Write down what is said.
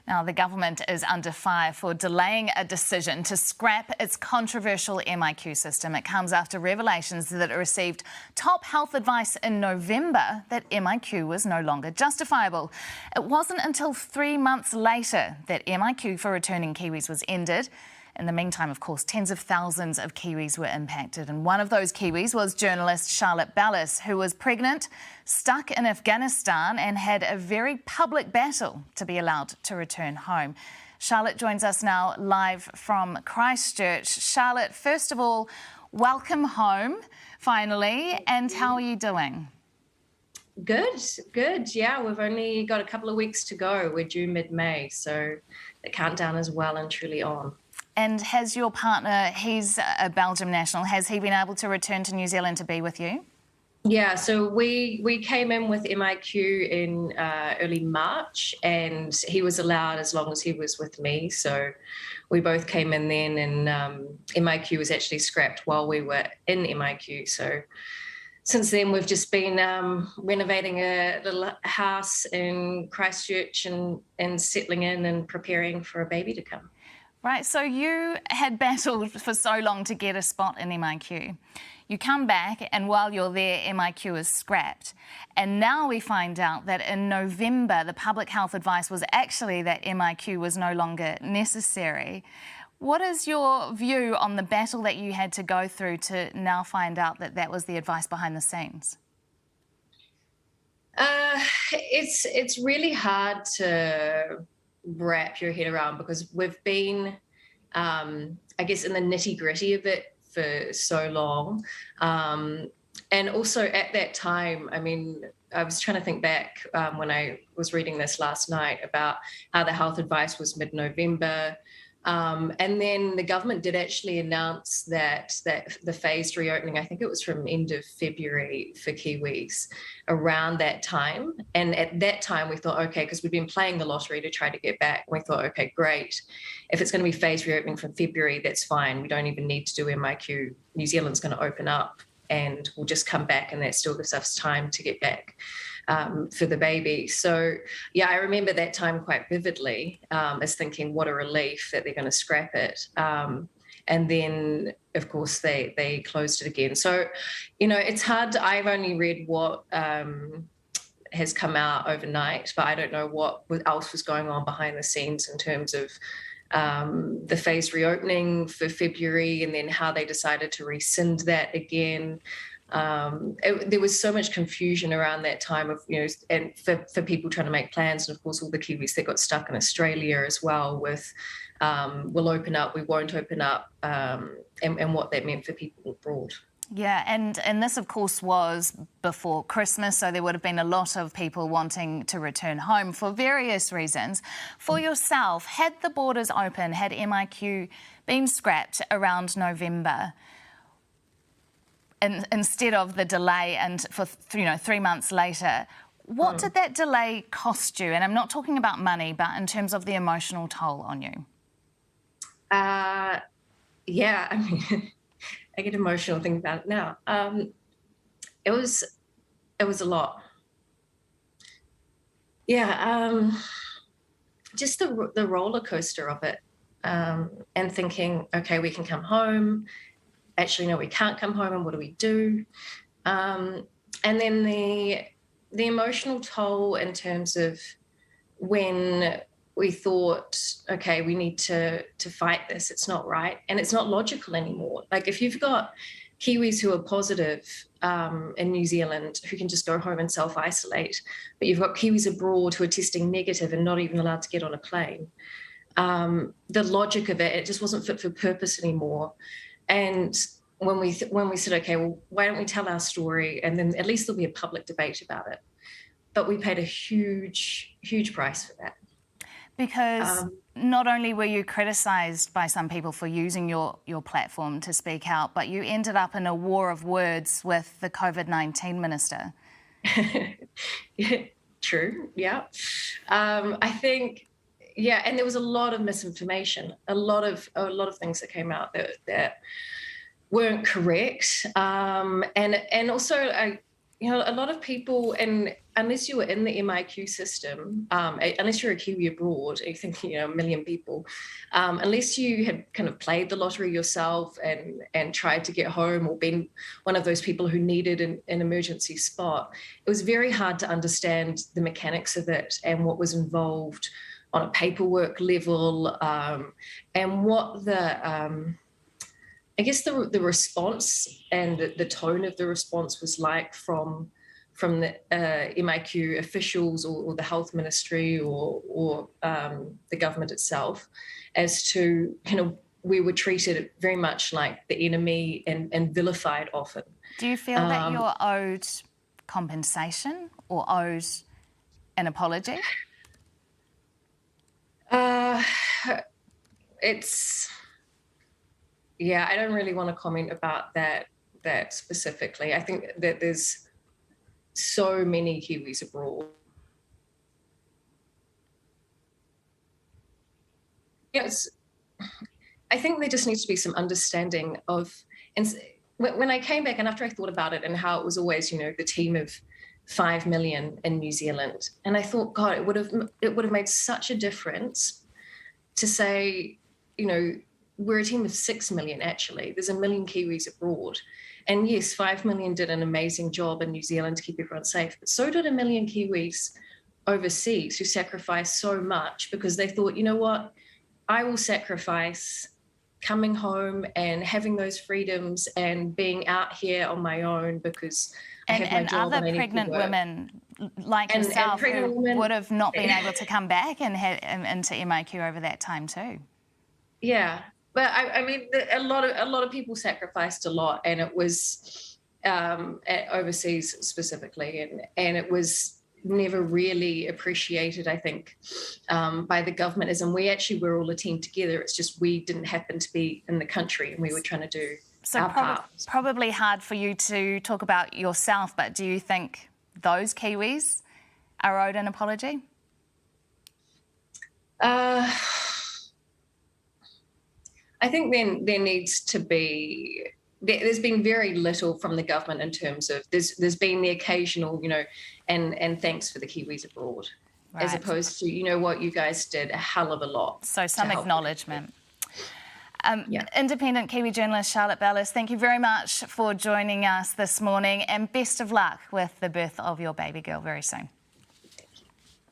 Now, the government is under fire for delaying a decision to scrap its controversial MIQ system. It comes after revelations that it received top health advice in November that MIQ was no longer justifiable. It wasn't until 3 months later that MIQ for returning Kiwis was ended. In the meantime, of course, tens of thousands of Kiwis were impacted. And one of those Kiwis was journalist Charlotte Bellis, who was pregnant, stuck in Afghanistan and had a very public battle to be allowed to return home. Charlotte joins us now live from Christchurch. Charlotte, first of all, welcome home, finally, and how are you doing? Good. Yeah, we've only got a couple of weeks to go. We're due mid-May, so the countdown is well and truly on. And has your partner, he's a Belgium national, has he been able to return to New Zealand to be with you? Yeah, so we came in with MIQ in early March, and he was allowed as long as he was with me. So we both came in then, and MIQ was actually scrapped while we were in MIQ. So since then, we've just been renovating a little house in Christchurch and settling in and preparing for a baby to come. Right, so you had battled for so long to get a spot in MIQ. You come back, and while you're there, MIQ is scrapped. And now we find out that in November, the public health advice was actually that MIQ was no longer necessary. What is your view on the battle that you had to go through to now find out that that was the advice behind the scenes? It's really hard to wrap your head around because we've been, I guess, in the nitty-gritty of it for so long. And also at that time, I mean, I was trying to think back when I was reading this last night about how the health advice was mid-November. And then the government did actually announce that the phased reopening, I think it was from end of February for Kiwis, around that time. And at that time we thought, okay, because we've been playing the lottery to try to get back. We thought, okay, great. If it's going to be phased reopening from February, that's fine. We don't even need to do MIQ. New Zealand's going to open up and we'll just come back, and that still gives us time to get back for the baby. So, yeah, I remember that time quite vividly as thinking, what a relief that they're going to scrap it. And then, of course, they closed it again. So, it's hard. I've only read what has come out overnight, but I don't know what else was going on behind the scenes in terms of the phased reopening for February, and then how they decided to rescind that again. There was so much confusion around that time of, and for people trying to make plans, and of course all the Kiwis that got stuck in Australia as well with we'll open up, we won't open up, and what that meant for people abroad. Yeah, and this, of course, was before Christmas, so there would have been a lot of people wanting to return home for various reasons. For yourself, had the borders open, had MIQ been scrapped around November, and instead of the delay and for 3 months later, what did that delay cost you? And I'm not talking about money, but in terms of the emotional toll on you. Yeah, I mean, I get emotional thinking about it now. It was a lot. Yeah, just the roller coaster of it, and thinking, okay, we can come home. Actually, no, we can't come home, and what do we do? And then the emotional toll in terms of when we thought, okay, we need to fight this. It's not right, and it's not logical anymore. Like, if you've got Kiwis who are positive in New Zealand who can just go home and self-isolate, but you've got Kiwis abroad who are testing negative and not even allowed to get on a plane, the logic of it just wasn't fit for purpose anymore. And when we said, okay, well, why don't we tell our story, and then at least there'll be a public debate about it. But we paid a huge price for that. Because not only were you criticised by some people for using your platform to speak out, but you ended up in a war of words with the COVID-19 minister. True, yeah. I think, yeah, and there was a lot of misinformation, a lot of things that came out that weren't correct, and also you know, a lot of people, and unless you were in the MIQ system, unless you're a Kiwi abroad, you think, you know, a million people, unless you had kind of played the lottery yourself and tried to get home or been one of those people who needed an emergency spot, it was very hard to understand the mechanics of it and what was involved on a paperwork level, and what I guess the response and the tone of the response was like from the MIQ officials or the health ministry or the government itself, as to kind of we were treated very much like the enemy and vilified often. Do you feel that you're owed compensation or owed an apology? Yeah, I don't really want to comment about that specifically. I think that there's so many Kiwis abroad. Yes, I think there just needs to be some understanding of, and when I came back and after I thought about it and how it was always, you know, the team of 5 million in New Zealand, and I thought, God, it would have made such a difference to say, you know, we're a team of 6 million, actually. There's 1 million Kiwis abroad. And yes, 5 million did an amazing job in New Zealand to keep everyone safe, but so did 1 million Kiwis overseas who sacrificed so much because they thought, you know what, I will sacrifice coming home and having those freedoms and being out here on my own because I have my job and I need to work. And other pregnant women like yourself who would have not been able to come back and into MIQ over that time too. Yeah. But I mean, a lot of people sacrificed a lot, and it was overseas specifically, and it was never really appreciated, I think, by the government. As in, we actually were all a team together. It's just we didn't happen to be in the country, and we were trying to do our part. Probably hard for you to talk about yourself, but do you think those Kiwis are owed an apology? I think then there needs to be, there's been very little from the government in terms of, there's been the occasional, you know, and thanks for the Kiwis abroad, right, as opposed to, you know what, you guys did a hell of a lot. So some acknowledgement. Independent Kiwi journalist Charlotte Bellis, thank you very much for joining us this morning, and best of luck with the birth of your baby girl very soon.